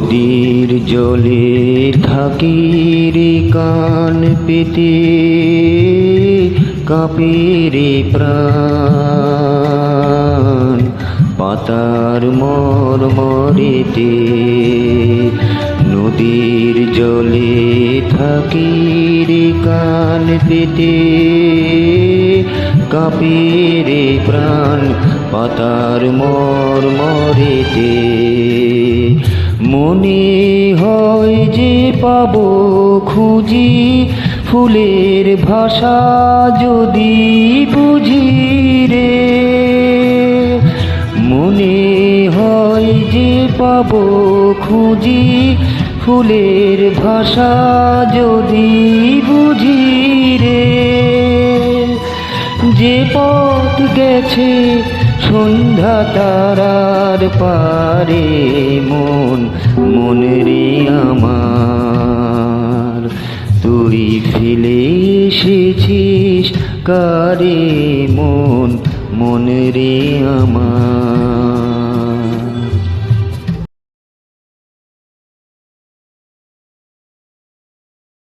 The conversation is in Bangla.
নদীর জলে থাকি রে কান পেতে, কাঁপে রে প্রাণ পাতার মরমরেতে। নদীর জলে থাকি রে কান পেতে, কাঁপে রে প্রাণ পাতার মরমরেতে। মনে হয় যে পাবো খুঁজি ফুলের ভাষা যদি বুঝি রে। মনে হয় যে পাবো খুঁজি ফুলের ভাষা যদি বুঝি রে। যে পথ গেছে সন্ধ্যা তারার পারে, মন মন রে আমার তুই ফেলে এসেছিস কারে, মন মন রে আমার।